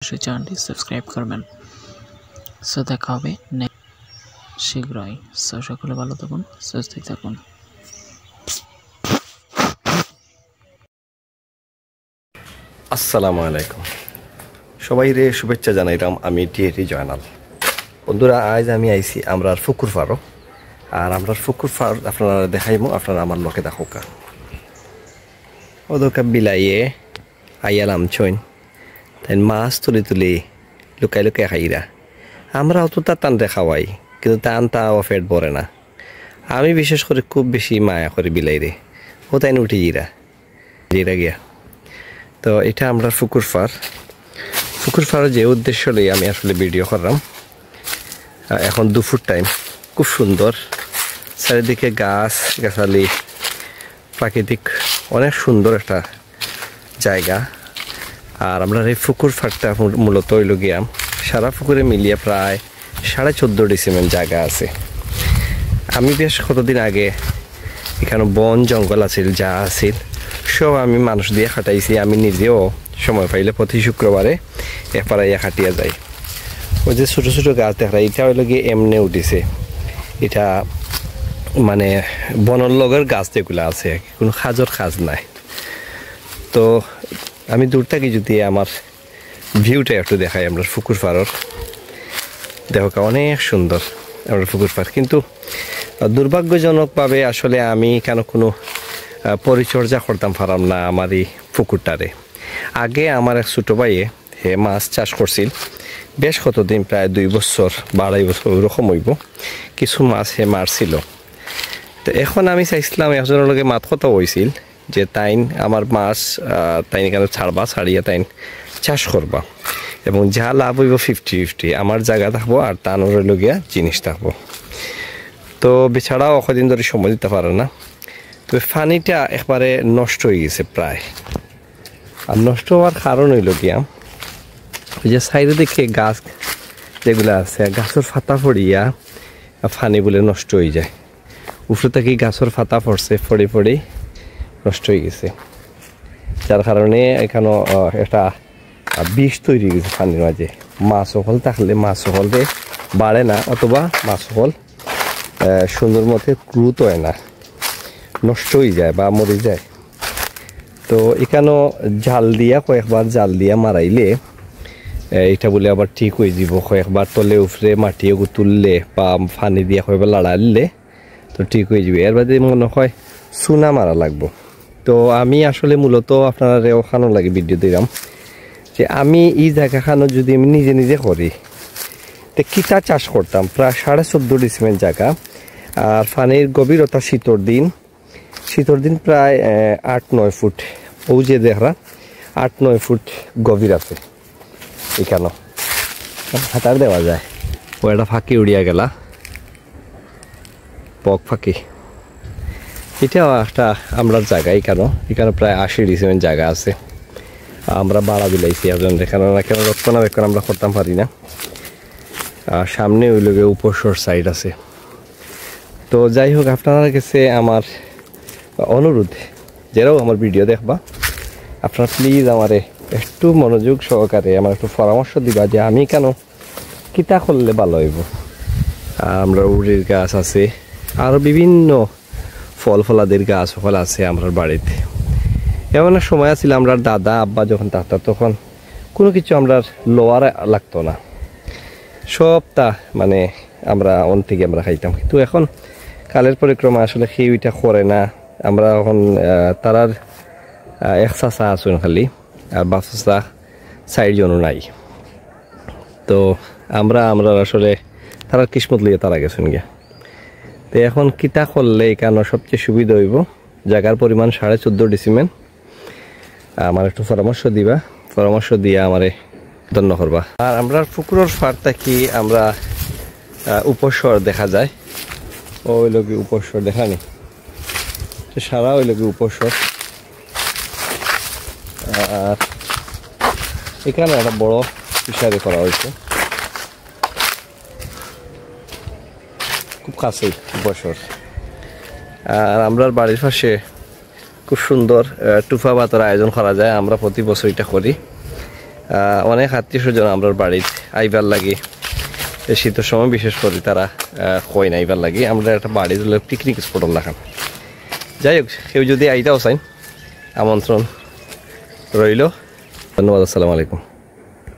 অবশ্যই চ্যানেলটি সাবস্ক্রাইব করবেন। সো দেখা হবে শীঘ্রই। সো সকলে ভালো থাকুন, সুস্থ থাকুন। আসসালামু আলাইকুম, সবাইরে শুভেচ্ছা জানাইলাম। আমি টিএটি জয়নাল। বন্ধুরা, আজ আমি আইছি আমরার পুকুর পাড়ও, আর আমরার পুকুর পাড় আপনারা দেখাইমু, আপনারা আমার লোকে দেখোকা ওদোকা বিলাইয়ে আইয়ালাম ছইন তাই মাছ তুলি তুলি লুকাই লুকাই খাইরা। আমরা অত টান খাওয়াই, কিন্তু টান তাও পেট ভরে না। আমি বিশেষ করে খুব বেশি মায়া করি বিলাইরে, ও তাই উঠে জিরা গিয়া। তো এটা আমরা পুকুর পাড়ের যে উদ্দেশ্য নিয়ে আমি আসলে ভিডিও করলাম। এখন দুপুর টাইম, খুব সুন্দর চারিদিকে গাছ গাছালি, প্রাকৃতিক অনেক সুন্দর একটা জায়গা। আর আমরা এই পুকুর পাড়টা মূলত হইল গিয়া সারা পুকুরে মিলিয়ে প্রায় 14.5 ডিসিমেল জায়গা আছে। আমি বেশ কতদিন আগে এখানে বন জঙ্গল আছিল, যা আছিল সব আমি মানুষ দিয়ে খাটাইছি। আমি নিজেও সময় পাইলে প্রতি শুক্রবারে এপাড়াইয়া খাটিয়া যাই। ওই যে ছোটো ছোটো গাছ দেখা, এটা হইল গিয়ে এমনি উঠিছে। এটা মানে বনর লগের গাছ যেগুলো আছে, কোনো খাজর খাজ নাই। তো আমি দূর থেকে যদি আমার ভিউটা একটু দেখাই, আমরা পুকুর পাড়ের দেখো অনেক সুন্দর আমরা পুকুর পাড়। কিন্তু দুর্ভাগ্যজনকভাবে আসলে আমি কেন কোনো পরিচর্যা করতাম পারলাম না আমার এই পুকুরটারে। আগে আমার এক ছোটো ভাইয়ে হে মাছ চাষ করছিল বেশ কতদিন, প্রায় 2 বছর 2.5 বছর ওরকম হইব। কিছু মাছ হে মারছিল। তো এখন আমি চাইছিলাম, একজনের লগে মাত কথা হয়েছিল যে তাইন আমার মাছ তাইন কেন ছাড়বা, ছাড়িয়ে তাইন চাষ করবা, এবং যা লাভ হইব 50-50 আমার জায়গা থাকবো আর তানোর লগিয়া জিনিস থাকবো। তো বেছাড়াও কদিন ধরে সময় দিতে পারে না। তো পানিটা একবারে নষ্ট হয়ে গেছে প্রায়। আর নষ্ট হওয়ার কারণ হইল গিয়া ওই যে সাইডে দেখে গাছ যেগুলো আছে, গাছের ফাতা পড়িয়া পানি বলে নষ্ট হয়ে যায়। উপরে থেকে গাছের ফাতা পড়ছে, পড়ে নষ্ট হয়ে গেছে, যার কারণে এখানে একটা বিষ তৈরি গেছে পানির মাঝে। মাছ সকল থাকলে মাছ সকলে বাড়ে না, অথবা মাছ সকল সুন্দর মতে গ্রোথ হয় না, নষ্ট হয়ে যায় বা মরে যায়। তো এখানেও জাল দিয়া কয়েকবার জাল দিয়া মারাইলে এটা বলে আবার ঠিক হয়ে যাব। কয়েকবার তলে উফরে মাটিও তুললে বা পানি দিয়া কয়েকবার লাড়াইলে তো ঠিক হয়ে যাবে। এর বাদে মনে হয় চুনা মারা লাগবো। তো আমি আসলে মূলত আপনারা ওখানো লাগে ভিডিও দিলাম যে আমি এই জায়গাখানো যদি আমি নিজে নিজে করি তো কিতা চাষ করতাম। প্রায় 14.5 ডিসিমেল জায়গা, আর পানির গভীরতা শীতর দিন প্রায় 8-9 ফুট। ও যে দেখা 8-9 ফুট গভীর আছে এখানে, হাতার দেওয়া যায়। ও একটা ফাঁকি উড়িয়া গেলা, পক ফাঁকি। এটাও একটা আমরা জায়গা। এখানে প্রায় 80 ডিসিমেল জায়গা আছে। আমরা বাড়া বিলাইছি একজন, এখানে না কেন রক্ষণাবেক্ষণ আমরা করতাম পারি না। আর সামনে ওই লোকে উপসর সাইড আছে। তো যাই হোক, আপনারা কাছে আমার অনুরোধ, যারাও আমার ভিডিও দেখবা, আপনারা প্লিজ আমারে একটু মনোযোগ সহকারে আমার একটু পরামর্শ দিবা যে আমি কেন কিতা করলে ভালো হইব। আমরা উড়ির গাছ আছে, আরও বিভিন্ন ফল ফলাদের গাছ সকল আছে আমার বাড়িতে। এমন এক সময় আছিল আমরা দাদা আব্বা যখন থাকতো, তখন কোনো কিছু আমরা লোয়ার লাগতো না, সবটা মানে আমরা অন থেকে আমরা খাইতাম। কিন্তু এখন কালের পরিক্রমা আসলে সেইটা করে না। আমরা এখন তারার এক চাষা আসুন খালি, আর বাপ চাষা 4 জনও নাই। তো আমরা আসলে তারার কিসমত লিয়ে তারা গেছেন গিয়া। তো এখন কিতা করলে এখানে সবচেয়ে সুবিধা হইব, জায়গার পরিমাণ 14.5 ডিসিমেল। আমার একটু পরামর্শ দিবা, পরামর্শ দিয়ে আমারে ধন্য করবা। আর আমরা পুকুরের পাড়টা কি আমরা উপস্বর দেখা যায়, ওই লোকে উপস্বর দেখানি, সারা ওই লোকে উপস্বর। আর এখানে একটা বড় ফিশারি করা হয়েছে, খুব কাছেই উপস্বর। আর আমরা বাড়ির পাশে খুব সুন্দর টুফা ভাতের আয়োজন করা যায়। আমরা প্রতি বছর এটা করি। অনেক আত্মীয় স্বজন আমরা বাড়ির আইবার লাগে শীতের সময় বিশেষ করে তারা কয় না আইবার লাগে আমরা একটা বাড়ির পিকনিক স্পট লাগাম যাই হোক কেউ যদি আইতাও চাই আমন্ত্রণ রইল ধন্যবাদ আসসালামু আলাইকুম